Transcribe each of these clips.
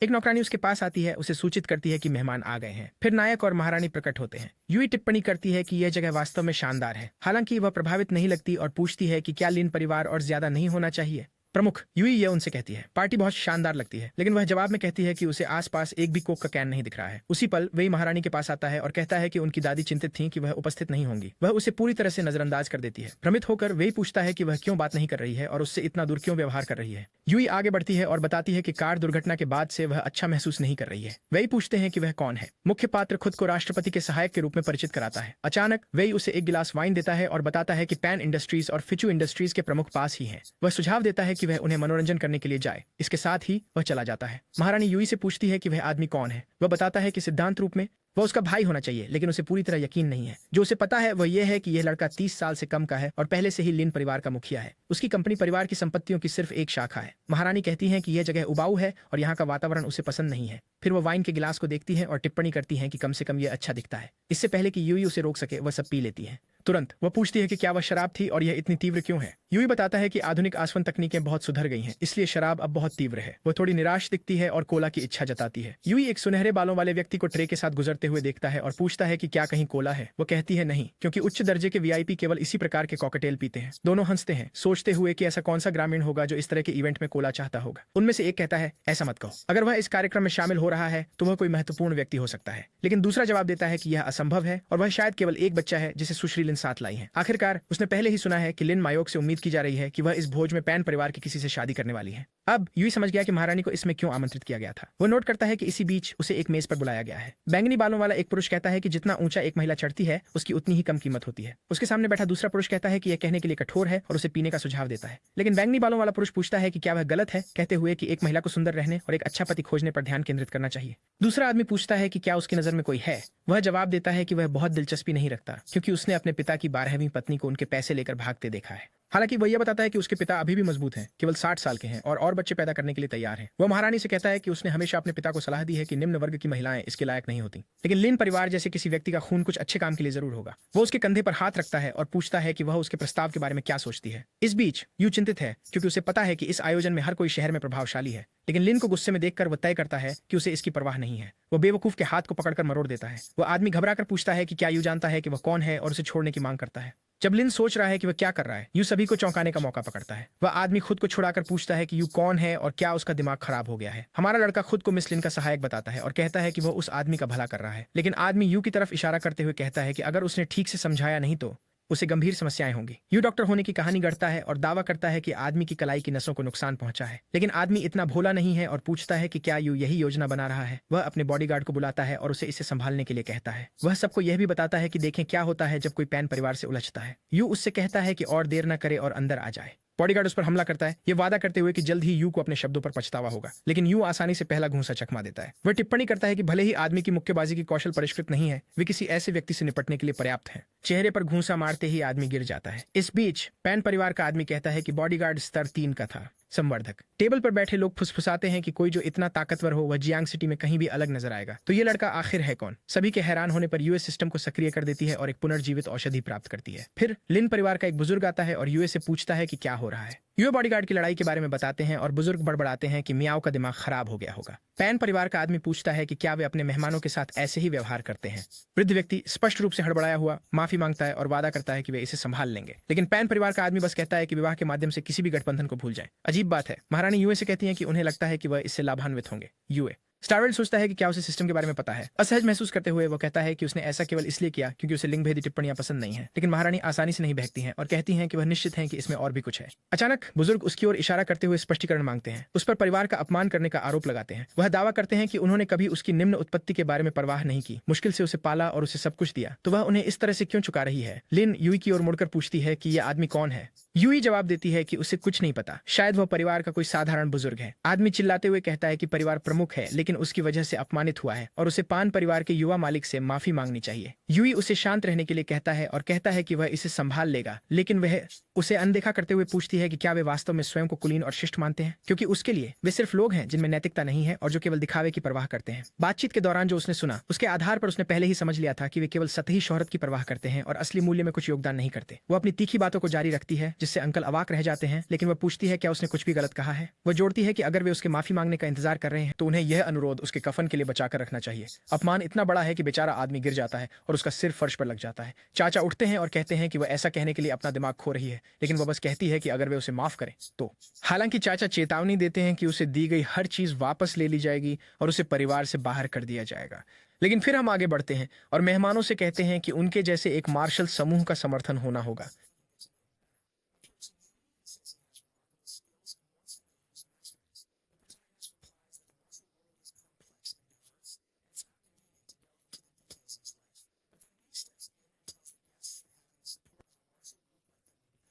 एक नौकरानी उसके पास आती है, उसे सूचित करती है कि मेहमान आ गए हैं। फिर नायक और महारानी प्रकट होते हैं। यूई टिप्पणी करती है कि यह जगह वास्तव में शानदार है। हालांकि वह प्रभावित नहीं लगती और पूछती है कि क्या लिन परिवार और ज्यादा नहीं होना चाहिए। प्रमुख यूई ये उनसे कहती है, पार्टी बहुत शानदार लगती है, लेकिन वह जवाब में कहती है कि उसे आसपास एक भी कोक का कैन नहीं दिख रहा है। उसी पल वही महारानी के पास आता है और कहता है कि उनकी दादी चिंतित थीं कि वह उपस्थित नहीं होंगी। वह उसे पूरी तरह से नजरअंदाज कर देती है। भ्रमित होकर वही पूछता है कि वह क्यों बात नहीं कर रही है और उससे इतना दूर क्यों व्यवहार कर रही है। यूई आगे बढ़ती है और बताती है कि कार दुर्घटना के बाद से वह अच्छा महसूस नहीं कर रही है। वही पूछते हैं कि वह कौन है। मुख्य पात्र खुद को राष्ट्रपति के सहायक के रूप में परिचित कराता है। अचानक वही उसे एक गिलास वाइन देता है और बताता है कि पैन इंडस्ट्रीज और फिचू इंडस्ट्रीज के प्रमुख पास ही हैं। वह सुझाव देता है कि वह उन्हें मनोरंजन करने के लिए जाए। इसके साथ ही वह चला जाता है। महारानी यूई से पूछती है कि वह आदमी कौन है। वह बताता है कि सिद्धांत रूप में वह उसका भाई होना चाहिए, लेकिन उसे पूरी तरह यकीन नहीं है। जो उसे पता है वह यह है कि यह लड़का 30 साल से कम का है और पहले से ही लिन परिवार का मुखिया है। उसकी कंपनी परिवार की संपत्तियों की सिर्फ एक शाखा है। महारानी कहती है कि यह जगह उबाऊ है और यहाँ का वातावरण उसे पसंद नहीं है। फिर वह वाइन के गिलास को देखती है और टिप्पणी करती है कि कम से कम यह अच्छा दिखता है। इससे पहले कि यूई उसे रोक सके, वह सब पी लेती है। तुरंत वह पूछती है कि क्या वह शराब थी और यह इतनी तीव्र क्यों है। यूई बताता है कि आधुनिक आसवन तकनीकें बहुत सुधर गई हैं, इसलिए शराब अब बहुत तीव्र है। वह थोड़ी निराश दिखती है और कोला की इच्छा जताती है। यूई एक सुनहरे बालों वाले व्यक्ति को ट्रे के साथ गुजरते हुए देखता है और पूछता है कि क्या कहीं कोला है। वह कहती है नहीं, क्योंकि उच्च दर्जे के वीआईपी केवल इसी प्रकार के कॉकटेल पीते हैं। दोनों हंसते हैं, सोचते हुए कि ऐसा कौन सा ग्रामीण होगा जो इस तरह के इवेंट में कोला चाहता होगा। उनमें से एक कहता है, ऐसा मत कहो, अगर वह इस कार्यक्रम में शामिल हो रहा है तो वह कोई महत्वपूर्ण व्यक्ति हो सकता है। लेकिन दूसरा जवाब देता है कि यह असंभव है और वह शायद केवल एक बच्चा है जिसे सुश्री लिन साथ लाई है। आखिरकार उसने पहले ही सुना है कि लिन मायोक से उम्मीद की जा रही है कि वह इस भोज में पैन परिवार के किसी से शादी करने वाली है। अब यूई समझ गया कि महारानी को इसमें क्यों आमंत्रित किया गया था। वो नोट करता है कि इसी बीच उसे एक मेज पर बुलाया गया है। बैंगनी बालों वाला एक पुरुष कहता है कि जितना ऊंचा एक महिला चढ़ती है उसकी उतनी ही कम कीमत होती है। उसके सामने बैठा दूसरा पुरुष कहता है कि यह कहने के लिए कठोर है और उसे पीने का सुझाव देता है। लेकिन बैंगनी बालों वाला पुरुष पूछता है कि क्या वह गलत है, कहते हुए कि एक महिला को सुंदर रहने और एक अच्छा पति खोजने पर ध्यान केंद्रित करना चाहिए। दूसरा आदमी पूछता है कि क्या उसकी नजर में कोई है। वह जवाब देता है कि वह बहुत दिलचस्पी नहीं रखता, क्योंकि उसने अपने पिता की 12वीं पत्नी को उनके पैसे लेकर भागते देखा है। हालांकि वह यह बताता है कि उसके पिता अभी भी मजबूत हैं, केवल 60 साल के हैं और बच्चे पैदा करने के लिए तैयार हैं। वह महारानी से कहता है कि उसने हमेशा अपने पिता को सलाह दी है कि निम्न वर्ग की महिलाएं इसके लायक नहीं होती, लेकिन लिन परिवार जैसे किसी व्यक्ति का खून कुछ अच्छे काम के लिए जरूर होगा। वो उसके कंधे पर हाथ रखता है और पूछता है कि वह उसके प्रस्ताव के बारे में क्या सोचती है। इस बीच यू चिंतित है, क्योंकि उसे पता है कि इस आयोजन में हर कोई शहर में प्रभावशाली है, लेकिन लिन को गुस्से में देखकर वह तय करता है कि उसे इसकी परवाह नहीं है। वह बेवकूफ के हाथ को पकड़कर मरोड़ देता है। वह आदमी घबराकर पूछता है कि क्या यू जानता है कि वह कौन है और उसे छोड़ने की मांग करता है। जब लिन सोच रहा है कि वह क्या कर रहा है, यू सभी को चौंकाने का मौका पकड़ता है। वह आदमी खुद को छुड़ाकर पूछता है कि यू कौन है और क्या उसका दिमाग खराब हो गया है। हमारा लड़का खुद को मिस लिन का सहायक बताता है और कहता है कि वह उस आदमी का भला कर रहा है, लेकिन आदमी यू की तरफ इशारा करते हुए कहता है कि अगर उसने ठीक से समझाया नहीं तो उसे गंभीर समस्याएं होंगी। यू डॉक्टर होने की कहानी गढ़ता है और दावा करता है कि आदमी की कलाई की नसों को नुकसान पहुंचा है, लेकिन आदमी इतना भोला नहीं है और पूछता है कि क्या यू यही योजना बना रहा है। वह अपने बॉडीगार्ड को बुलाता है और उसे इसे संभालने के लिए कहता है। वह सबको यह भी बताता है कि देखें क्या होता है जब कोई पैन परिवार से उलझता है। यू उससे कहता है कि और देर न करे और अंदर आ जाए। बॉडीगार्ड उस पर हमला करता है, ये वादा करते हुए कि जल्द ही यू को अपने शब्दों पर पछतावा होगा, लेकिन यू आसानी से पहला घूंसा चकमा देता है। वह टिप्पणी करता है कि भले ही आदमी की मुक्केबाजी की कौशल परिष्कृत नहीं है, वे किसी ऐसे व्यक्ति से निपटने के लिए पर्याप्त हैं। चेहरे पर घूंसा मारते ही आदमी गिर जाता है। इस बीच पैन परिवार का आदमी कहता है कि बॉडीगार्ड स्तर 3 का था। संवर्धक टेबल पर बैठे लोग फुसफुसाते हैं कि कोई जो इतना ताकतवर हो वह जियांग सिटी में कहीं भी अलग नजर आएगा, तो ये लड़का आखिर है कौन। सभी के हैरान होने पर यूएस सिस्टम को सक्रिय कर देती है और एक पुनर्जीवित औषधि प्राप्त करती है। फिर लिन परिवार का एक बुजुर्ग आता है और यूएस से पूछता है कि क्या हो रहा है। यूए बॉडीगार्ड की लड़ाई के बारे में बताते हैं और बुजुर्ग बड़बड़ाते हैं कि मियाओ का दिमाग खराब हो गया होगा। पैन परिवार का आदमी पूछता है कि क्या वे अपने मेहमानों के साथ ऐसे ही व्यवहार करते हैं। वृद्ध व्यक्ति स्पष्ट रूप से हड़बड़ाया हुआ माफी मांगता है और वादा करता है कि वे इसे संभाल लेंगे, लेकिन पैन परिवार का आदमी बस कहता है कि विवाह के माध्यम से किसी भी गठबंधन को भूल जाए। अजीब बात है, महारानी यूए से कहती है कि उन्हें लगता है कि वह इससे लाभान्वित होंगे। यूए स्टारवेल्ड सोचता है कि क्या उसे सिस्टम के बारे में पता है। असहज महसूस करते हुए वो कहता है कि उसने ऐसा केवल इसलिए किया क्योंकि उसे लिंग भेदी टिप्पणियां पसंद नहीं है, लेकिन महारानी आसानी से नहीं बहकती हैं और कहती हैं कि वह निश्चित हैं कि इसमें और भी कुछ है। अचानक बुजुर्ग उसकी ओर इशारा करते हुए स्पष्टीकरण मांगते हैं। उस पर परिवार का अपमान करने का आरोप लगाते हैं। वह दावा करते हैं कि उन्होंने कभी उसकी निम्न उत्पत्ति के बारे में परवाह नहीं की, मुश्किल से उसे पाला और उसे सब कुछ दिया, तो वह उन्हें इस तरह से क्यों चुका रही है। लिन यूई की ओर मुड़कर पूछती है कि यह आदमी कौन है। यूई जवाब देती है कि उसे कुछ नहीं पता, शायद वह परिवार का कोई साधारण बुजुर्ग है। आदमी चिल्लाते हुए कहता है कि परिवार प्रमुख है, लेकिन उसकी वजह से अपमानित हुआ है और उसे पान परिवार के युवा मालिक से माफी मांगनी चाहिए। यूई उसे शांत रहने के लिए कहता है और कहता है कि वह इसे संभाल लेगा, लेकिन वह उसे अनदेखा करते हुए पूछती है कि क्या वे वास्तव में स्वयं को कुलीन और शिष्ट मानते हैं, क्योंकि उसके लिए वे सिर्फ लोग हैं जिनमें नैतिकता नहीं है और जो केवल दिखावे की परवाह करते हैं। बातचीत के दौरान जो उसने सुना उसके आधार पर उसने पहले ही समझ लिया था कि वे केवल सतही शोहरत की परवाह करते हैं और असली मूल्य में कुछ योगदान नहीं करते। वो अपनी तीखी बातों को जारी रखती है जिससे अंकल अवाक रह जाते हैं, लेकिन वह पूछती है क्या उसने कुछ भी गलत कहा है। वह जोड़ती है कि अगर वे उसके माफी मांगने का इंतजार कर रहे हैं तो उन्हें यह अनुरोध उसके कफन के लिए बचाकर रखना चाहिए। अपमान इतना बड़ा है कि बेचारा आदमी गिर जाता है और उसका सिर फर्श पर लग जाता है। चाचा उठते हैं और कहते हैं कि वह ऐसा कहने के लिए अपना दिमाग खो रही है, लेकिन वह बस कहती है कि अगर वे उसे माफ करें तो। हालांकि चाचा चेतावनी देते हैं कि उसे दी गई हर चीज वापस ले ली जाएगी और उसे परिवार से बाहर कर दिया जाएगा। लेकिन फिर हम आगे बढ़ते हैं और मेहमानों से कहते हैं कि उनके जैसे एक मार्शल समूह का समर्थन होना होगा।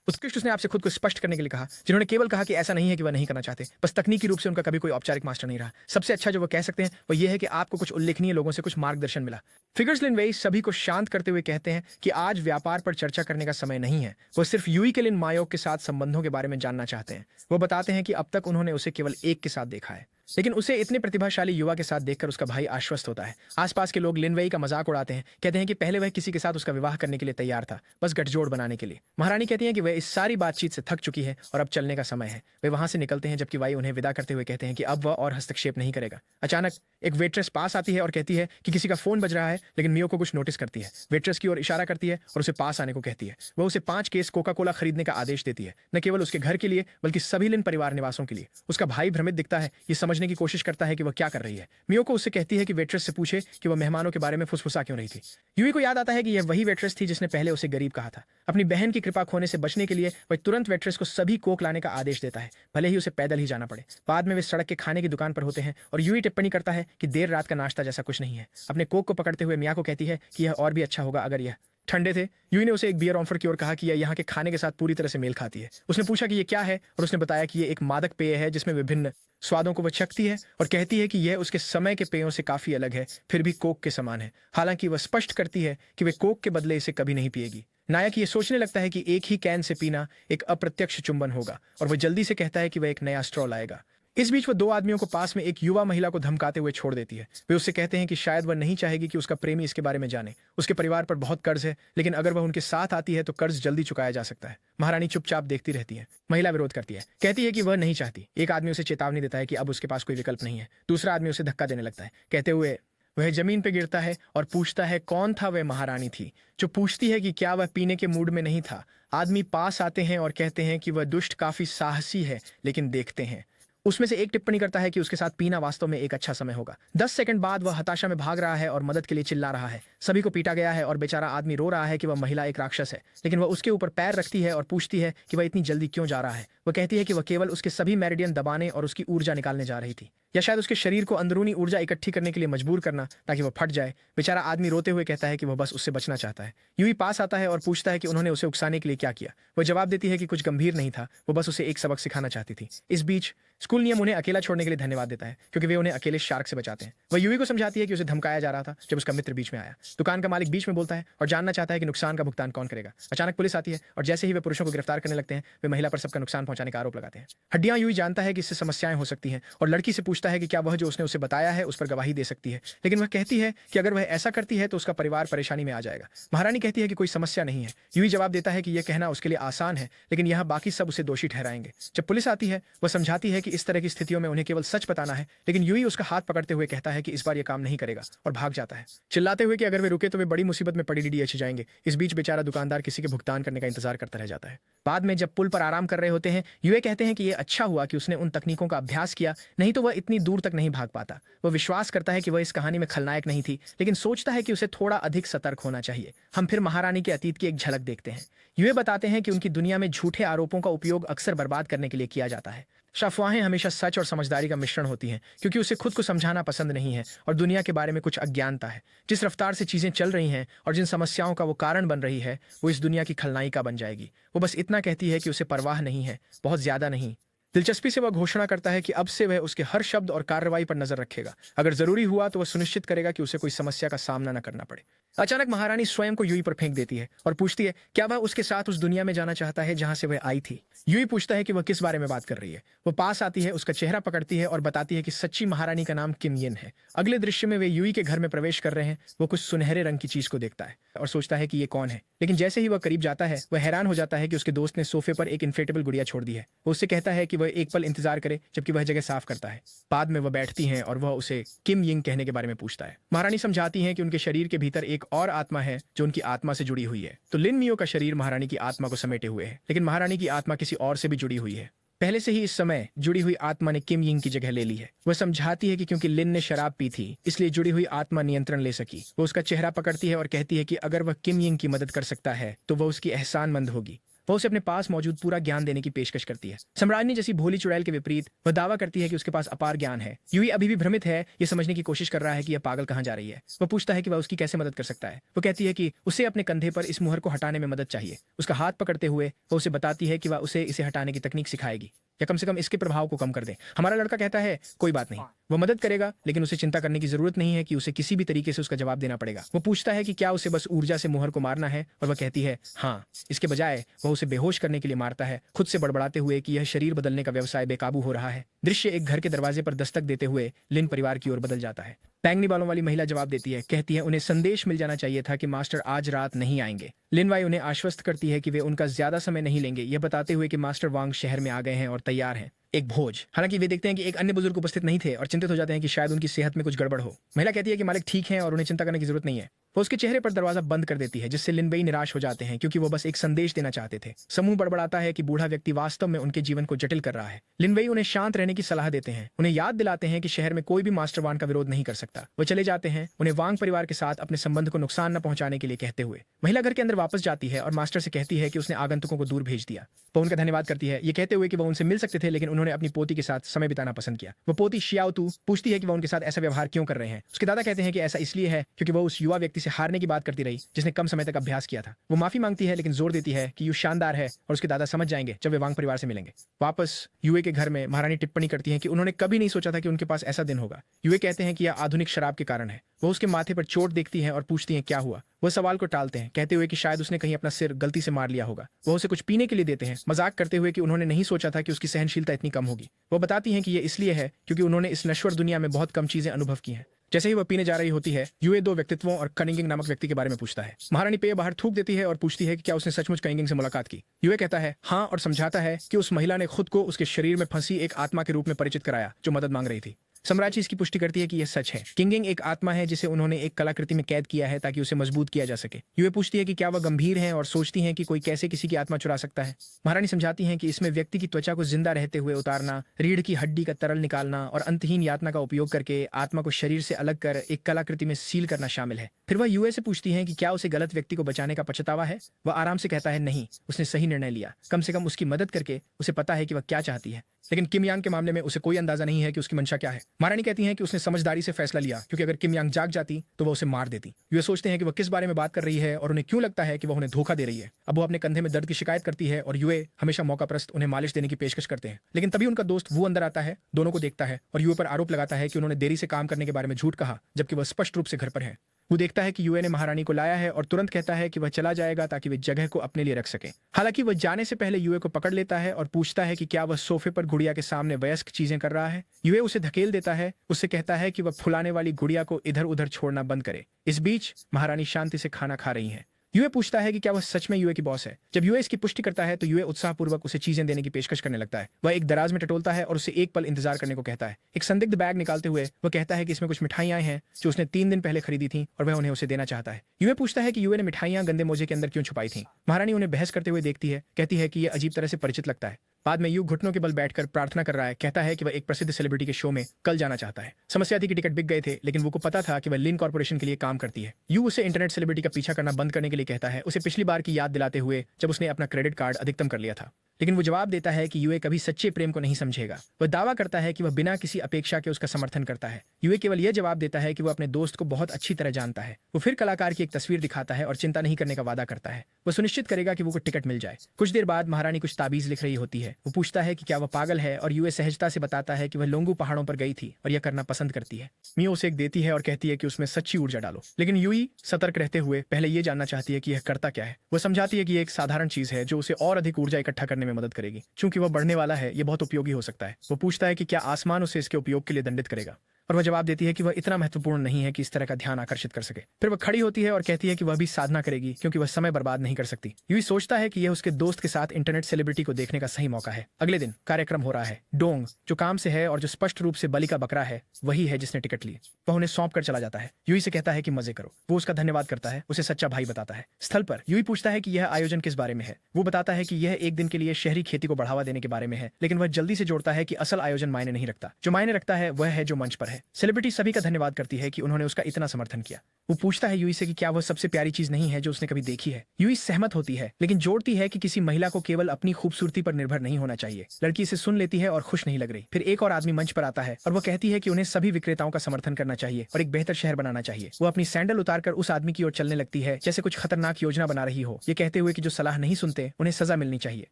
उत्कृष्ट उसने आपसे खुद को स्पष्ट करने के लिए कहा, जिन्होंने केवल कहा कि ऐसा नहीं है कि वह नहीं करना चाहते, बस तकनीकी रूप से उनका कभी कोई औपचारिक मास्टर नहीं रहा। सबसे अच्छा जो वह कह सकते हैं वह यह है कि आपको कुछ उल्लेखनीय लोगों से कुछ मार्गदर्शन मिला। फिगर्स लिन वेई सभी को शांत करते हुए कहते हैं कि आज व्यापार पर चर्चा करने का समय नहीं है। वो सिर्फ यूई के लिन मायोक के साथ संबंधों के बारे में जानना चाहते हैं। वो बताते हैं कि अब तक उन्होंने उसे केवल एक के साथ देखा है, लेकिन उसे इतने प्रतिभाशाली युवा के साथ देखकर उसका भाई आश्वस्त होता है। आसपास के लोग लिनवेई का मजाक उड़ाते हैं, कहते हैं कि पहले वह किसी के साथ उसका विवाह करने के लिए तैयार था, बस गठजोड़ बनाने के लिए। महारानी कहती है कि वह इस सारी बातचीत से थक चुकी है और अब चलने का समय है। वे वहां से निकलते हैं जबकि वाई उन्हें विदा करते हुए कहते हैं कि अब वह और हस्तक्षेप नहीं करेगा। अचानक एक वेट्रेस पास आती है और कहती है कि किसी का फोन बज रहा है, लेकिन मियो को कुछ नोटिस करती है। वेट्रेस की ओर इशारा करती है और उसे पास आने को कहती है। वह उसे 5 केस कोका कोला खरीदने का आदेश देती है, न केवल उसके घर के लिए बल्कि सभी लिन परिवार निवासों के लिए। उसका भाई भ्रमित दिखता है, ये समझने की कोशिश करता है कि वह क्या कर रही है। मियो को उससे कहती है कि वेट्रेस से पूछे कि वह मेहमानों के बारे में फुसफुसा क्यों रही थी। यूई को याद आता है कि यह वही वेट्रेस थी जिसने पहले उसे गरीब कहा था। अपनी बहन की कृपा खोने से बचने के लिए वह तुरंत वेट्रेस को सभी कोक लाने का आदेश देता है, भले ही उसे पैदल ही जाना पड़े। बाद में वे सड़क के खाने की दुकान पर होते हैं और यूई टिप्पणी करता है कि देर रात का नाश्ता जैसा कुछ नहीं है। अपने कोक को पकड़ते हुए मिया को कहती है कि यह और भी अच्छा होगा अगर यह ठंडे थे। यूई ने उसे एक बियर ऑफर की ओर कहा कि यह यहाँ के खाने के साथ पूरी तरह से मेल खाती है। उसने पूछा कि यह क्या है और उसने बताया कि यह एक मादक पेय है जिसमें विभिन्न स्वादों को वह चखती है और कहती है कि यह उसके समय के पेयों से काफी अलग है, फिर भी कोक के समान है। हालांकि वह स्पष्ट करती है कि वे कोक के बदले इसे कभी नहीं पिएगी। नायक ये सोचने लगता है कि एक ही कैन से पीना एक अप्रत्यक्ष चुंबन होगा और वह जल्दी से कहता है कि वह एक नया स्ट्रॉ लाएगा। इस बीच वह 2 आदमियों को पास में एक युवा महिला को धमकाते हुए छोड़ देती है। वे उससे कहते हैं कि शायद वह नहीं चाहेगी कि उसका प्रेमी इसके बारे में जाने। उसके परिवार पर बहुत कर्ज है, लेकिन अगर वह उनके साथ आती है तो कर्ज जल्दी चुकाया जा सकता है। महारानी चुपचाप देखती रहती है। महिला विरोध करती है, कहती है कि वह नहीं चाहती। एक आदमी उसे चेतावनी देता है कि अब उसके पास कोई विकल्प नहीं है। दूसरा आदमी उसे धक्का देने लगता है, कहते हुए वह जमीन पर गिरता है और पूछता है कौन था वह महारानी थी जो पूछती है कि क्या वह पीने के मूड में नहीं था। आदमी पास आते हैं और कहते हैं कि वह दुष्ट काफी साहसी है, लेकिन देखते हैं। उसमें से एक टिप्पणी करता है कि उसके साथ पीना वास्तव में एक अच्छा समय होगा। 10 सेकंड बाद वह हताशा में भाग रहा है और मदद के लिए चिल्ला रहा है। सभी को पीटा गया है और बेचारा आदमी रो रहा है कि वह महिला एक राक्षस है, लेकिन वह उसके ऊपर पैर रखती है और पूछती है कि वह इतनी जल्दी क्यों जा रहा है। वह कहती है कि वह केवल उसके सभी मेरिडियन दबाने और उसकी ऊर्जा निकालने जा रही थी, या शायद उसके शरीर को अंदरूनी ऊर्जा इकट्ठी करने के लिए मजबूर करना ताकि वह फट जाए। बेचारा आदमी रोते हुए कहता है कि वह बस उससे बचना चाहता है। यूई पास आता है और पूछता है कि उन्होंने उसे उकसाने के लिए क्या किया। वह जवाब देती है कि कुछ गंभीर नहीं था, वो बस उसे एक सबक सिखाना चाहती थी। इस बीच स्कूल नियम उन्हें अकेला छोड़ने के लिए धन्यवाद देता है क्योंकि वे उन्हें अकेले शार्क से बचाते हैं। वह यूई को समझाती है कि उसे धमकाया जा रहा था जब उसका मित्र बीच में आया। दुकान का मालिक बीच में बोलता है और जानना चाहता है कि नुकसान का भुगतान कौन करेगा। अचानक पुलिस आती है और जैसे ही वे पुरुषों को गिरफ्तार करने लगते हैं, वे महिला पर सबका नुकसान पहुंचाने का आरोप लगाते हैं। हड्डियां यूई जानता है कि इससे समस्याएं हो सकती हैं और लड़की से पूछता है कि क्या वह जो उसने उसे बताया है उस पर गवाही दे सकती है, लेकिन वह कहती है कि अगर वह ऐसा करती है तो उसका परिवार परेशानी में आ जाएगा। महारानी कहती है कि कोई समस्या नहीं है। यूई जवाब देता है कि यह कहना उसके लिए आसान है, लेकिन यहाँ बाकी सब उसे दोषी ठहराएंगे। जब पुलिस आती है, वह समझाती है कि इस तरह की स्थितियों में उन्हें केवल सच बताना है, लेकिन यूई उसका हाथ पकड़ते हुए कहता है कि इस बार यह काम नहीं करेगा और भाग जाता है, चिल्लाते हुए कि अगर वे रुके तो वे बड़ी मुसीबत में पड़ी डीडीएच जाएंगे। इस बीच बेचारा दुकानदार किसी के भुगतान करने का इंतजार करता रह जाता है। बाद में जब पुल पर आराम कर रहे होते हैं, यूए कहते हैं कि यह अच्छा हुआ कि उसने उन तकनीकों का अभ्यास किया, नहीं तो वह इतनी दूर तक नहीं भाग पाता। वह विश्वास करता है कि वह इस कहानी में खलनायक नहीं थी, लेकिन सोचता है कि उसे थोड़ा अधिक सतर्क होना चाहिए। हम फिर महारानी के अतीत की एक झलक देखते हैं। यूए बताते हैं कि उनकी दुनिया में झूठे आरोपों का उपयोग अक्सर बर्बाद करने के लिए किया जाता है। अफवाहें हमेशा सच और समझदारी का मिश्रण होती हैं, क्योंकि उसे खुद को समझाना पसंद नहीं है और दुनिया के बारे में कुछ अज्ञानता है। जिस रफ्तार से चीजें चल रही हैं और जिन समस्याओं का वो कारण बन रही है, वो इस दुनिया की खलनायिका बन जाएगी। वो बस इतना कहती है कि उसे परवाह नहीं है, बहुत ज्यादा नहीं, दिलचस्पी से वह घोषणा करता है कि अब से वह उसके हर शब्द और कार्रवाई पर नजर रखेगा। अगर जरूरी हुआ तो वह सुनिश्चित करेगा कि उसे कोई समस्या का सामना न करना पड़े। अचानक महारानी स्वयं को यूई पर फेंक देती है और पूछती है क्या वह उसके साथ उस दुनिया में जाना चाहता है जहां से वह आई थी। यूई पूछता है कि वह किस बारे में बात कर रही है। वो पास आती है, उसका चेहरा पकड़ती है और बताती है कि सच्ची महारानी का नाम किम यिन है। अगले दृश्य में वे यूई के घर में प्रवेश कर रहे हैं। वो कुछ सुनहरे रंग की चीज को देखता है और सोचता है कि ये कौन है, लेकिन जैसे ही वह करीब जाता है वह हैरान हो जाता है कि उसके दोस्त ने सोफे पर एक इन्फेटेबल गुड़िया छोड़ दी है। वो उससे कहता है कि वह एक पल इंतजार करे जबकि वह जगह साफ करता है। बाद में वह बैठती हैं और वह उसे किम यिंग कहने के बारे में पूछता है। महारानी समझाती हैं कि उनके शरीर के भीतर एक और आत्मा है जो उनकी आत्मा से जुड़ी हुई है। तो लिन मियो का शरीर महारानी की आत्मा को समेटे हुए है, लेकिन महारानी की आत्मा किसी और से भी जुड़ी हुई है। पहले से ही इस समय जुड़ी हुई आत्मा ने किम यिंग की जगह ले ली है। वह समझाती है कि क्योंकि लिन ने शराब पी थी इसलिए जुड़ी हुई आत्मा नियंत्रण ले सकी। वो उसका चेहरा पकड़ती है और कहती है कि अगर वह किम यिंग की मदद कर सकता है तो वह उसकी एहसानमंद होगी। वह उसे अपने पास मौजूद पूरा ज्ञान देने की पेशकश करती है। सम्राज्ञी जैसी भोली चुड़ैल के विपरीत वह दावा करती है कि उसके पास अपार ज्ञान है। यूई अभी भी भ्रमित है, ये समझने की कोशिश कर रहा है कि यह पागल कहाँ जा रही है। वह पूछता है कि वह उसकी कैसे मदद कर सकता है। वो कहती है कि उसे अपने कंधे पर इस मुहर को हटाने में मदद चाहिए। उसका हाथ पकड़ते हुए वह उसे बताती है कि वह उसे इसे हटाने की तकनीक सिखाएगी या कम से कम इसके प्रभाव को कम कर दे। हमारा लड़का कहता है कोई बात नहीं, वह मदद करेगा, लेकिन उसे चिंता करने की जरूरत नहीं है कि उसे किसी भी तरीके से उसका जवाब देना पड़ेगा। वो पूछता है कि क्या उसे बस ऊर्जा से मुहर को मारना है और वह कहती है हाँ। इसके बजाय वह उसे बेहोश करने के लिए मारता है, खुद से बड़बड़ाते हुए कि यह शरीर बदलने का व्यवसाय बेकाबू हो रहा है। दृश्य एक घर के दरवाजे पर दस्तक देते हुए लिन परिवार की ओर बदल जाता है। बैंगनी बालों वाली महिला जवाब देती है, कहती है उन्हें संदेश मिल जाना चाहिए था कि मास्टर आज रात नहीं आएंगे। लिन वाई उन्हें आश्वस्त करती है कि वे उनका ज्यादा समय नहीं लेंगे, यह बताते हुए कि मास्टर वांग शहर में आ गए हैं और तैयार हैं एक भोज। हालांकि वे देखते हैं कि एक अन्य बुजुर्ग उपस्थित नहीं थे और चिंतित हो जाते हैं कि शायद उनकी सेहत में कुछ गड़बड़ हो। महिला कहती है कि मालिक ठीक हैं और उन्हें चिंता करने की जरूरत नहीं है। वो उसके चेहरे पर दरवाजा बंद कर देती है, जिससे लिन वेई निराश हो जाते हैं क्योंकि वो बस एक संदेश देना चाहते थे। समूह बड़बड़ाता है कि बूढ़ा व्यक्ति वास्तव में उनके जीवन को जटिल कर रहा है। लिन वेई उन्हें शांत रहने की सलाह देते हैं, उन्हें याद दिलाते हैं कि शहर में कोई भी मास्टर वान का विरोध नहीं कर सकता। वो चले जाते हैं, उन्हें वांग परिवार के साथ अपने संबंध को नुकसान न पहुंचाने के लिए कहते हुए। महिला घर के अंदर वापस जाती है और मास्टर से कहती है कि उसने आगंतुकों को दूर भेज दिया। वो उनका धन्यवाद करती है, ये कहते हुए कि वह उनसे मिल सकते थे लेकिन उन्होंने अपनी पोती के साथ समय बिताना पसंद किया। वो पोती शियाओतू पूछती है कि वह उनके साथ ऐसा व्यवहार क्यों कर रहे हैं। उसके दादा कहते हैं कि ऐसा इसलिए है क्योंकि वो उस युवा व्यक्ति से हारने की बात करती रही जिसने कम समय तक अभ्यास किया था। वो माफी मांगती है लेकिन जोर देती है कि यू शानदार है और उसके दादा समझ जाएंगे जब वे वांग परिवार से मिलेंगे। वापस यूए के घर में महारानी टिप्पणी करती हैं कि उन्होंने कभी नहीं सोचा था कि उनके पास ऐसा दिन होगा। यूए कहते हैं कि यह आधुनिक शराब के कारण है। वो उसके माथे पर चोट देखती हैं और पूछती हैं क्या हुआ। वह सवाल को टालते हैं, कहते हुए कि शायद उसने कहीं अपना सिर गलती से मार लिया होगा। वह उसे कुछ पीने के लिए देते हैं, मजाक करते हुए कि उन्होंने नहीं सोचा था कि उसकी सहनशीलता इतनी कम होगी। वो बताती हैं कि यह इसलिए है क्योंकि उन्होंने इस नश्वर दुनिया में बहुत कम चीजें अनुभव की हैं। जैसे ही वह पीने जा रही होती है, यूए दो व्यक्तित्वों और कनिंगिंग नामक व्यक्ति के बारे में पूछता है। महारानी पेय बाहर थूक देती है और पूछती है कि क्या उसने सचमुच कनिंगिंग से मुलाकात की। यूए कहता है हाँ और समझाता है कि उस महिला ने खुद को उसके शरीर में फंसी एक आत्मा के रूप में परिचित कराया जो मदद मांग रही थी। सम्राज्य इसकी पुष्टि करती है कि यह सच है। किंगिंग एक आत्मा है जिसे उन्होंने एक कलाकृति में कैद किया है ताकि उसे मजबूत किया जा सके। यूए पूछती है कि क्या वह गंभीर है और सोचती हैं कि कोई कैसे किसी की आत्मा चुरा सकता है। महारानी समझाती हैं कि इसमें व्यक्ति की त्वचा को जिंदा रहते हुए उतारना, रीढ़ की हड्डी का तरल निकालना और अंतहीन यातना का उपयोग करके आत्मा को शरीर से अलग कर एक कलाकृति में सील करना शामिल है। फिर वह यूए से पूछती है कि क्या उसे गलत व्यक्ति को बचाने का पछतावा है। वह आराम से कहता है नहीं, उसने सही निर्णय लिया। कम से कम उसकी मदद करके उसे पता है कि वह क्या चाहती है। लेकिन किम यांग के मामले में उसे कोई अंदाजा नहीं है कि उसकी मंशा क्या है। महारानी कहती हैं कि उसने समझदारी से फैसला लिया क्योंकि अगर किम यांग जाग जाती तो वह उसे मार देती। वे सोचते हैं कि वह किस बारे में बात कर रही है और उन्हें क्यों लगता है कि वह उन्हें धोखा दे रही है। अब वो अपने कंधे में दर्द की शिकायत करती है और यूए हमेशा मौकाप्रस्त उन्हें मालिश देने की पेशकश करते हैं। लेकिन तभी उनका दोस्त वो अंदर आता है, दोनों को देखता है और यूए पर आरोप लगाता है कि उन्होंने देरी से काम करने के बारे में झूठ कहा जबकि वह स्पष्ट रूप से घर पर है। वो देखता है कि यूए ने महारानी को लाया है और तुरंत कहता है कि वह चला जाएगा ताकि वे जगह को अपने लिए रख सके। हालांकि वह जाने से पहले यूए को पकड़ लेता है और पूछता है कि क्या वह सोफे पर गुड़िया के सामने वयस्क चीजें कर रहा है। यूए उसे धकेल देता है, उससे कहता है कि वह फुलाने वाली गुड़िया को इधर उधर छोड़ना बंद करे। इस बीच महारानी शांति से खाना खा रही हैं। यूए पूछता है कि क्या वह सच में यूए की बॉस है। जब यूए इसकी पुष्टि करता है तो यूए उत्साहपूर्वक उसे चीजें देने की पेशकश करने लगता है। वह एक दराज में टटोलता है और उसे एक पल इंतजार करने को कहता है। एक संदिग्ध बैग निकालते हुए वह कहता है कि इसमें कुछ मिठाइयां हैं जो उसने 3 दिन पहले खरीदी थी और वह उन्हें उसे देना चाहता है। यूए पूछता है कि यूए ने मिठाइयां गंदे मोजे के अंदर क्यों छुपाई थी। महारानी उन्हें बहस करते हुए देखती है, कहती है कि यह अजीब तरह से परिचित लगता है। बाद में यू घुटनों के बल बैठकर प्रार्थना कर रहा है, कहता है कि वह एक प्रसिद्ध सेलिब्रिटी के शो में कल जाना चाहता है। समस्या थी कि टिकट बिक गए थे, लेकिन वो को पता था कि वह लिन कॉर्पोरेशन के लिए काम करती है। यू उसे इंटरनेट सेलिब्रिटी का पीछा करना बंद करने के लिए कहता है, उसे पिछली बार की याद दिलाते हुए जब उसने अपना क्रेडिट कार्ड अधिकतम कर लिया था। लेकिन वो जवाब देता है कि यूए कभी सच्चे प्रेम को नहीं समझेगा। वह दावा करता है कि वह बिना किसी अपेक्षा के उसका समर्थन करता है। यूए केवल यह जवाब देता है कि वह अपने दोस्त को बहुत अच्छी तरह जानता है। वो फिर कलाकार की एक तस्वीर दिखाता है और चिंता नहीं करने का वादा करता है। वह सुनिश्चित करेगा कि वो टिकट मिल जाए। कुछ देर बाद महारानी कुछ ताबीज लिख रही होती है। वो पूछता है कि क्या वह पागल है और यूए सहजता से बताता है कि वह लोंगू पहाड़ों पर गई थी और यह करना पसंद करती है। मियो उसे एक देती है और कहती है कि उसमें सच्ची ऊर्जा डालो, लेकिन यूई सतर्क रहते हुए पहले ये जानना चाहती है कि यह करता क्या है। वह समझाती है कि यह एक साधारण चीज है जो उसे और अधिक ऊर्जा इकट्ठा करने में मदद करेगी। चूंकि वह बढ़ने वाला है, यह बहुत उपयोगी हो सकता है। वो पूछता है कि क्या आसमान उसे इसके उपयोग के लिए दंडित करेगा, और वह जवाब देती है कि वह इतना महत्वपूर्ण नहीं है कि इस तरह का ध्यान आकर्षित कर सके। फिर वह खड़ी होती है और कहती है कि वह भी साधना करेगी क्योंकि वह समय बर्बाद नहीं कर सकती। यूई सोचता है कि यह उसके दोस्त के साथ इंटरनेट सेलिब्रिटी को देखने का सही मौका है। अगले दिन कार्यक्रम हो रहा है। डोंग जो काम से है और जो स्पष्ट रूप से बलि का बकरा है, वही है जिसने टिकट ली। वह उन्हें सौंप कर चला जाता है। यूई से कहता है कि मजे करो। वो उसका धन्यवाद करता है, उसे सच्चा भाई बताता है। स्थल पर यूई पूछता है कि यह आयोजन किस बारे में है। वो बताता है कि यह एक दिन के लिए शहरी खेती को बढ़ावा देने के बारे में है, लेकिन वह जल्दी से जोड़ता है कि असल आयोजन मायने नहीं रखता। जो मायने रखता है वह है जो मंच पर है। सेलिब्रिटी सभी का धन्यवाद करती है कि उन्होंने उसका इतना समर्थन किया। वो पूछता है यूई से कि क्या वह सबसे प्यारी चीज नहीं है जो उसने कभी देखी है। यूई सहमत होती है, लेकिन जोड़ती है कि किसी महिला को केवल अपनी खूबसूरती पर निर्भर नहीं होना चाहिए। लड़की इसे सुन लेती है और खुश नहीं लग रही। फिर एक और आदमी मंच पर आता है और वह कहती है कि उन्हें सभी विक्रेताओं का समर्थन करना चाहिए और एक बेहतर शहर बनाना चाहिए। वो अपनी सैंडल उतारकर उस आदमी की ओर चलने लगती है जैसे कुछ खतरनाक योजना बना रही हो, ये कहते हुए कि जो सलाह नहीं सुनते उन्हें सजा मिलनी चाहिए।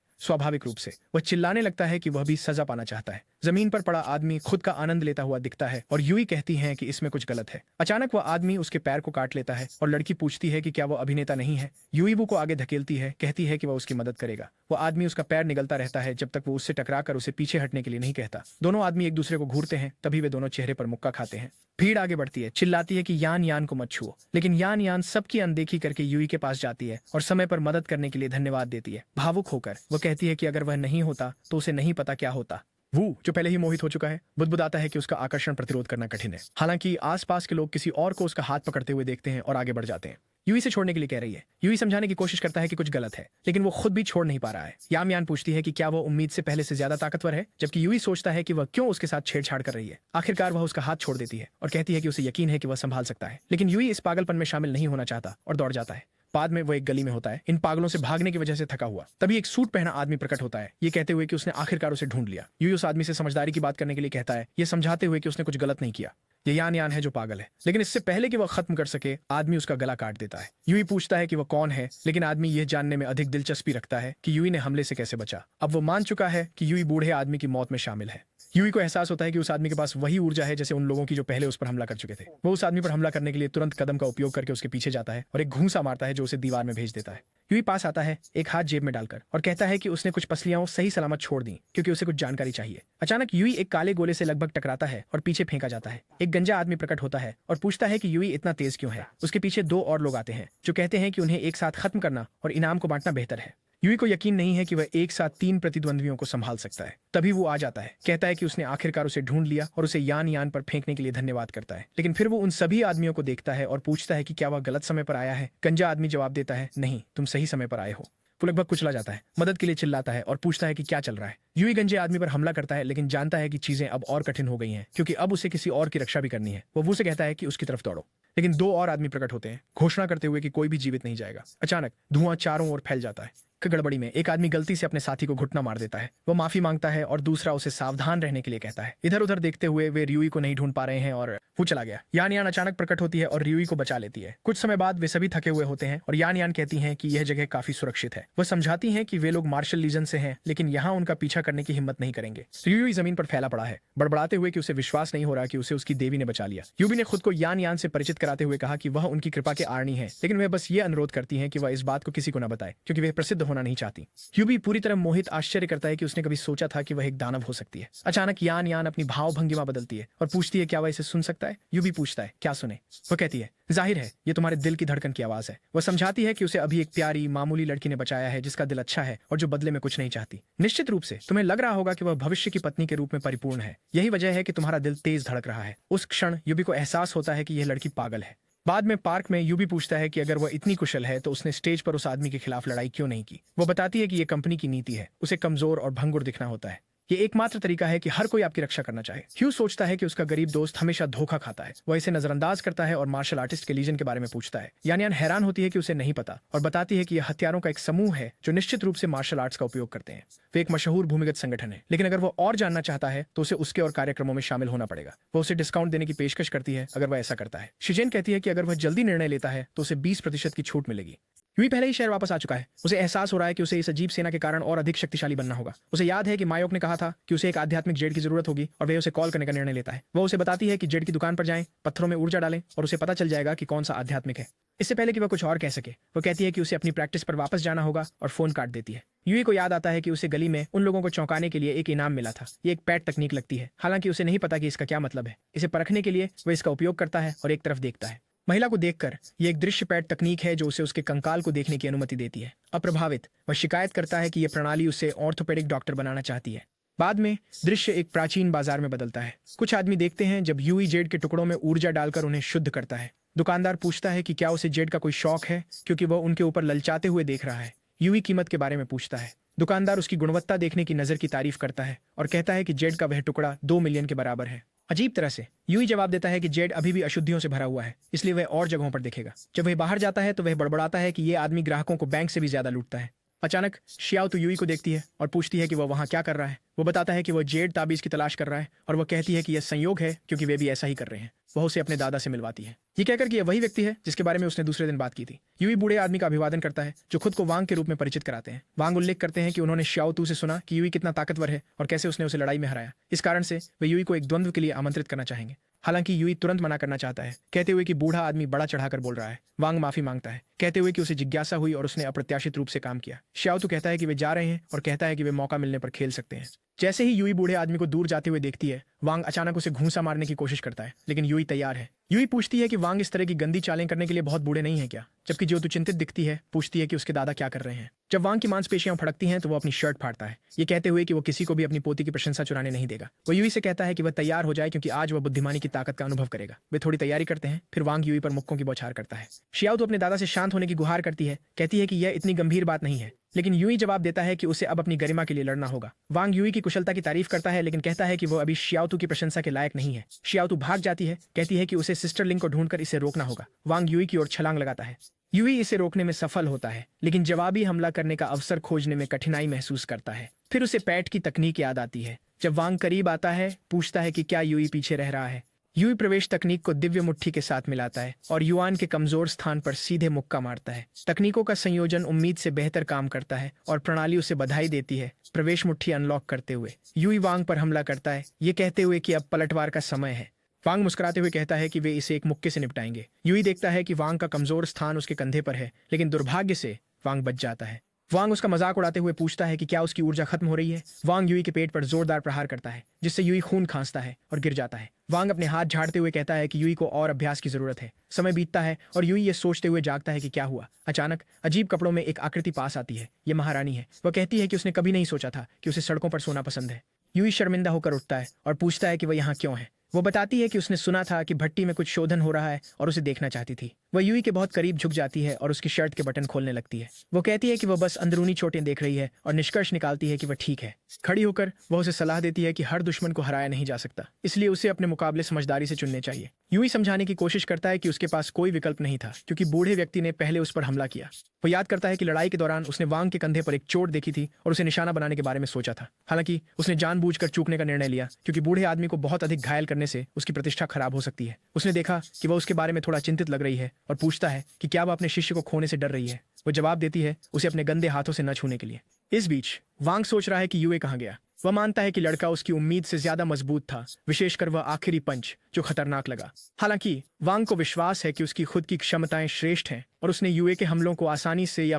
स्वाभाविक रूप से वह चिल्लाने लगता है कि वह भी सजा पाना चाहता है। जमीन पर पड़ा आदमी खुद का आनंद लेता हुआ दिखता है और यूई कहती है कि इसमें कुछ गलत है। अचानक वह आदमी उसके पैर को काट लेता है और लड़की पूछती है कि क्या वह अभिनेता नहीं है। यूई वो को आगे धकेलती है, कहती है कि वह उसकी मदद करेगा। वो आदमी उसका पैर निगलता रहता है जब तक वो उससे टकराकर उसे पीछे हटने के लिए नहीं कहता। दोनों आदमी एक दूसरे को घूरते हैं, तभी वे दोनों चेहरे पर मुक्का खाते हैं। भीड़ आगे बढ़ती है, चिल्लाती है कि यान यान को मत छुओ, लेकिन यान यान सबकी अनदेखी करके यूई के पास जाती है और समय पर मदद करने के लिए धन्यवाद देती है। भावुक होकर वह कहती है कि अगर वह नहीं होता तो उसे नहीं पता क्या होता। वो जो पहले ही मोहित हो चुका है बुदबुदाता है कि उसका आकर्षण प्रतिरोध करना कठिन है। हालांकि आसपास के लोग किसी और को उसका हाथ पकड़ते हुए देखते हैं और आगे बढ़ जाते हैं। यूई से छोड़ने के लिए कह रही है। यूई समझाने की कोशिश करता है कि कुछ गलत है, लेकिन वो खुद भी छोड़ नहीं पा रहा है। याम यान पूछती है कि क्या वो उम्मीद से पहले से ज्यादा ताकतवर है, जबकि यूई सोचता है कि वह क्यों उसके साथ छेड़छाड़ कर रही है। आखिरकार वह उसका हाथ छोड़ देती है और कहती है कि उसे यकीन है कि वह संभाल सकता है, लेकिन यूई इस पागलपन में शामिल नहीं होना चाहता और दौड़ जाता है। बाद में वो एक गली में होता है, इन पागलों से भागने की वजह से थका हुआ। तभी एक सूट पहना आदमी प्रकट होता है, ये कहते हुए कि उसने आखिरकार उसे ढूंढ लिया। यूई उस आदमी से समझदारी की बात करने के लिए कहता है, ये समझाते हुए कि उसने कुछ गलत नहीं किया। ये यान यान है जो पागल है, लेकिन इससे पहले कि वह खत्म कर सके आदमी उसका गला काट देता है। यूई पूछता है कि वह कौन है, लेकिन आदमी यह जानने में अधिक दिलचस्पी रखता है कि यूई ने हमले से कैसे बचा। अब वो मान चुका है कि यूई बूढ़े आदमी की मौत में शामिल है। यूई को एहसास होता है कि उस आदमी के पास वही ऊर्जा है जैसे उन लोगों की जो पहले उस पर हमला कर चुके थे। वो उस आदमी पर हमला करने के लिए तुरंत कदम का उपयोग करके उसके पीछे जाता है और एक घूंसा मारता है जो उसे दीवार में भेज देता है। यूई पास आता है, एक हाथ जेब में डालकर, और कहता है कि उसने कुछ पसलियां सही सलामत छोड़ दी क्योंकि उसे कुछ जानकारी चाहिए। अचानक यूई एक काले गोले से लगभग टकराता है और पीछे फेंका जाता है। एक गंजा आदमी प्रकट होता है और पूछता है कि यूई इतना तेज क्यों है। उसके पीछे दो और लोग आते हैं जो कहते हैं कि उन्हें एक साथ खत्म करना और इनाम को बांटना बेहतर है। यूई को यकीन नहीं है कि वह एक साथ 3 प्रतिद्वंद्वियों को संभाल सकता है। तभी वो आ जाता है, कहता है कि उसने आखिरकार उसे ढूंढ लिया और उसे यान यान पर फेंकने के लिए धन्यवाद करता है। लेकिन फिर वो उन सभी आदमियों को देखता है और पूछता है कि क्या वह गलत समय पर आया है। गंजा आदमी जवाब देता है, नहीं, तुम सही समय पर आए हो। वो लगभग कुचला जाता है, मदद के लिए चिल्लाता है और पूछता है कि क्या चल रहा है। यूई गंजे आदमी पर हमला करता है, लेकिन जानता है कि चीजें अब और कठिन हो गई हैं क्योंकि अब उसे किसी और की रक्षा भी करनी है। वो से कहता है कि उसकी तरफ दौड़ो, लेकिन 2 और आदमी प्रकट होते हैं, घोषणा करते हुए कि कोई भी जीवित नहीं जाएगा। अचानक धुआं चारों ओर फैल जाता है। गड़बड़ी में एक आदमी गलती से अपने साथी को घुटना मार देता है। वो माफी मांगता है और दूसरा उसे सावधान रहने के लिए कहता है। इधर उधर देखते हुए वे र्यूई को नहीं ढूंढ पा रहे हैं और वो चला गया। यान यान अचानक प्रकट होती है और र्यूई को बचा लेती है। कुछ समय बाद वे सभी थके हुए होते हैं और यान यान कहती हैं कि यह जगह काफी सुरक्षित है। वह समझाती हैं कि वे लोग मार्शल लीजन से हैं, लेकिन यहाँ उनका पीछा करने की हिम्मत नहीं करेंगे। र्यूई जमीन पर फैला पड़ा है, बड़बड़ाते हुए कि उसे विश्वास नहीं हो रहा कि उसे उसकी देवी ने बचा लिया। यूबी ने खुद को यान यान से परिचित कराते हुए कहा कि वह उनकी कृपा के आर्णी है, लेकिन वह बस ये अनुरोध करती हैं कि वह इस बात को किसी को न बताए क्योंकि वह प्रसिद्ध होना नहीं चाहती। यूबी पूरी तरह मोहित आश्चर्य करता है कि उसने कभी सोचा था कि वह एक दानव हो सकती है। अचानक यान यान अपनी भाव भंगिमा बदलती है और पूछती है क्या वह इसे सुन सकता है। यूबी पूछता है क्या सुने। वह कहती है जाहिर है ये तुम्हारे दिल की धड़कन की आवाज है। वह समझाती है कि उसे अभी एक प्यारी मामूली लड़की ने बचाया है जिसका दिल अच्छा है और जो बदले में कुछ नहीं चाहती। निश्चित रूप से तुम्हें लग रहा होगा कि वह भविष्य की पत्नी के रूप में परिपूर्ण है, यही वजह है कि तुम्हारा दिल तेज धड़क रहा है। उस क्षण यूबी को एहसास होता है कि यह लड़की पागल है। बाद में पार्क में यूबी पूछता है कि अगर वह इतनी कुशल है तो उसने स्टेज पर उस आदमी के खिलाफ लड़ाई क्यों नहीं की। वो बताती है कि यह कंपनी की नीति है, उसे कमजोर और भंगुर दिखना होता है। ये एकमात्र तरीका है कि हर कोई आपकी रक्षा करना चाहे। ह्यू सोचता है कि उसका गरीब दोस्त हमेशा धोखा खाता है। वह इसे नजरअंदाज करता है और मार्शल आर्टिस्ट के लीजन के बारे में पूछता है। यानियान हैरान होती है कि उसे नहीं पता और बताती है कि यह हथियारों का एक समूह है जो निश्चित रूप से मार्शल आर्ट्स का उपयोग करते हैं। वे एक मशहूर भूमिगत संगठन है, लेकिन अगर वो और जानना चाहता है तो उसे उसके और कार्यक्रमों में शामिल होना पड़ेगा। वो उसे डिस्काउंट देने की पेशकश करती है अगर वह ऐसा करता है। शिजेन कहती है कि अगर वह जल्दी निर्णय लेता है तो उसे 20% की छूट मिलेगी। यूई पहले ही शहर वापस आ चुका है। उसे एहसास हो रहा है कि उसे इस अजीब सेना के कारण और अधिक शक्तिशाली बनना होगा। उसे याद है कि मायोक ने कहा था कि उसे एक आध्यात्मिक जेड की जरूरत होगी और वह उसे कॉल करने का निर्णय लेता है। वह उसे बताती है कि जेड की दुकान पर जाएं, पत्थरों में ऊर्जा डालें और उसे पता चल जाएगा कि कौन सा आध्यात्मिक है। इससे पहले कि वह कुछ और कह सके, वो कहती है कि उसे अपनी प्रैक्टिस पर वापस जाना होगा और फोन काट देती है। यूई को याद आता है कि उसे गली में उन लोगों को चौंकाने के लिए एक इनाम मिला था। ये एक पैट तकनीक लगती है, हालांकि उसे नहीं पता कि इसका क्या मतलब है। इसे परखने के लिए वह इसका उपयोग करता है और एक तरफ देखता है। महिला को देखकर यह एक दृश्य पैट तकनीक है जो उसे उसके कंकाल को देखने की अनुमति देती है। अप्रभावित वह शिकायत करता है कि यह प्रणाली उसे ऑर्थोपेडिक डॉक्टर बनाना चाहती है। बाद में दृश्य एक प्राचीन बाजार में बदलता है। कुछ आदमी देखते हैं जब यूई जेड के टुकड़ों में ऊर्जा डालकर उन्हें शुद्ध करता है। दुकानदार पूछता है कि क्या उसे जेड का कोई शौक है, क्योंकि वह उनके ऊपर ललचाते हुए देख रहा है। यूई कीमत के बारे में पूछता है। दुकानदार उसकी गुणवत्ता देखने की नजर की तारीफ करता है और कहता है कि जेड का वह टुकड़ा 2 मिलियन के बराबर है। अजीब तरह से यूई जवाब देता है कि जेड अभी भी अशुद्धियों से भरा हुआ है, इसलिए वह और जगहों पर देखेगा। जब वह बाहर जाता है तो वह बड़बड़ाता है कि यह आदमी ग्राहकों को बैंक से भी ज्यादा लूटता है। अचानक शियाओ तो यूई को देखती है और पूछती है कि वह वहां क्या कर रहा है। वो बताता है कि वह जेड ताबीज की तलाश कर रहा है और वह कहती है कि यह संयोग है क्योंकि वे भी ऐसा ही कर रहे हैं। वह उसे अपने दादा से मिलवाती है, ये कहकर कि यह वही व्यक्ति है जिसके बारे में उसने दूसरे दिन बात की थी। यूई बूढ़े आदमी का अभिवादन करता है जो खुद को वांग के रूप में परिचित कराते हैं। वांग उल्लेख करते हैं कि उन्होंने शियाओ तू से सुना कि यूई कितना ताकतवर है और कैसे उसने उसे लड़ाई में हराया। इस कारण से वे यूई को एक द्वंद्व के लिए आमंत्रित करना चाहेंगे। हालांकि यूई तुरंत मना करना चाहता है, कहते हुए कि बूढ़ा आदमी बड़ा चढ़ाकर बोल रहा है। वांग माफी मांगता है, कहते हुए कि उसे जिज्ञासा हुई और उसने अप्रत्याशित रूप से काम किया। शियाओ तू कहता है कि वे जा रहे हैं और कहता है कि वे मौका मिलने पर खेल सकते हैं। जैसे ही यूई बूढ़े आदमी को दूर जाते हुए देखती है, वांग अचानक उसे घूंसा मारने की कोशिश करता है, लेकिन यूई तैयार है। यूई पूछती है कि वांग इस तरह की गंदी चालें करने के लिए बहुत बूढ़े नहीं है क्या, जबकि जो तू चिंतित दिखती है पूछती है कि उसके दादा क्या कर रहे हैं। जब वांग की मांसपेशियां फड़कती हैं तो वो अपनी शर्ट फाड़ता है, ये कहते हुए कि वो किसी को भी अपनी पोती की प्रशंसा चुराने नहीं देगा। वो यूई से कहता है कि वह तैयार हो जाए क्योंकि आज वह बुद्धिमानी की ताकत का अनुभव करेगा। वे थोड़ी तैयारी करते हैं, फिर वांग यूई पर मुक्कों की बौछार करता है। शियाओ तो अपने दादा से शांत होने की गुहार करती है, कहती है कि यह इतनी गंभीर बात नहीं है, लेकिन यूई जवाब देता है कि उसे अब अपनी गरिमा के लिए लड़ना होगा। वांग यूई की कुशलता की तारीफ करता है, लेकिन कहता है कि वो अभी शियाओतू की प्रशंसा के लायक नहीं है। शियाओतू भाग जाती है, कहती है कि उसे सिस्टर लिंग को ढूंढकर इसे रोकना होगा। वांग यूई की ओर छलांग लगाता है। यूई इसे रोकने में सफल होता है, लेकिन जवाबी हमला करने का अवसर खोजने में कठिनाई महसूस करता है। फिर उसे पैट की तकनीक याद आती है। जब वांग करीब आता है, पूछता है कि क्या यूई पीछे रह रहा है। यूई प्रवेश तकनीक को दिव्य मुट्ठी के साथ मिलाता है और युआन के कमजोर स्थान पर सीधे मुक्का मारता है। तकनीकों का संयोजन उम्मीद से बेहतर काम करता है और प्रणाली उसे बधाई देती है प्रवेश मुट्ठी अनलॉक करते हुए। यूई वांग पर हमला करता है, ये कहते हुए कि अब पलटवार का समय है। वांग मुस्कुराते हुए कहता है कि वे इसे एक मुक्के से निपटाएंगे। यूई देखता है कि वांग का कमजोर स्थान उसके कंधे पर है, लेकिन दुर्भाग्य से वांग बच जाता है। वांग उसका मजाक उड़ाते हुए पूछता है कि क्या उसकी ऊर्जा खत्म हो रही है। वांग यूई के पेट पर जोरदार प्रहार करता है, जिससे यूई खून खांसता है और गिर जाता है। वांग अपने हाथ झाड़ते हुए कहता है कि यूई को और अभ्यास की जरूरत है। समय बीतता है और यूई ये सोचते हुए जागता है कि क्या हुआ। अचानक अजीब कपड़ों में एक आकृति पास आती है। ये महारानी है। वह कहती है कि उसने कभी नहीं सोचा था कि उसे सड़कों पर सोना पसंद है। यूई शर्मिंदा होकर उठता है और पूछता है कि वह यहाँ क्यों है। वो बताती है कि उसने सुना था कि भट्टी में कुछ शोधन हो रहा है और उसे देखना चाहती थी। वह यूई के बहुत करीब झुक जाती है और उसकी शर्ट के बटन खोलने लगती है। वो कहती है कि वह बस अंदरूनी चोटें देख रही है और निष्कर्ष निकालती है कि वह ठीक है। खड़ी होकर वह उसे सलाह देती है कि हर दुश्मन को हराया नहीं जा सकता, इसलिए उसे अपने मुकाबले समझदारी से चुनने चाहिए। यूई समझाने की कोशिश करता है कि उसके पास कोई विकल्प नहीं था, क्योंकि बूढ़े व्यक्ति ने पहले उस पर हमला किया। वो याद करता है कि लड़ाई के दौरान उसने वांग के कंधे पर एक चोट देखी थी और उसे निशाना बनाने के बारे में सोचा था। हालांकि उसने जानबूझकर चूकने का निर्णय लिया, क्योंकि बूढ़े आदमी को बहुत अधिक घायल करने से उसकी प्रतिष्ठा खराब हो सकती है। उसने देखा कि वह उसके बारे में थोड़ा चिंतित लग रही है और पूछता है कि क्या वह अपने शिष्य को खोने से डर रही है। वो जवाब देती है उसे अपने गंदे हाथों से न छूने के लिए। इस बीच वांग सोच रहा है कि यूए कहाँ गया। वह मानता है कि लड़का उसकी उम्मीद से ज्यादा मजबूत था, विशेषकर वह आखिरी पंच जो खतरनाक लगा। हालांकि वांग को विश्वास है कि उसकी खुद की क्षमताएं श्रेष्ठ हैं और उसने यूए के हमलों को आसानी से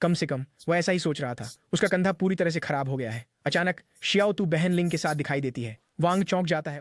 कम से कम वह ऐसा ही सोच रहा था। उसका कंधा पूरी तरह से खराब हो गया है। अचानक शियाओ तू बहन लिंग के साथ दिखाई देती है। वांग चौंक जाता है।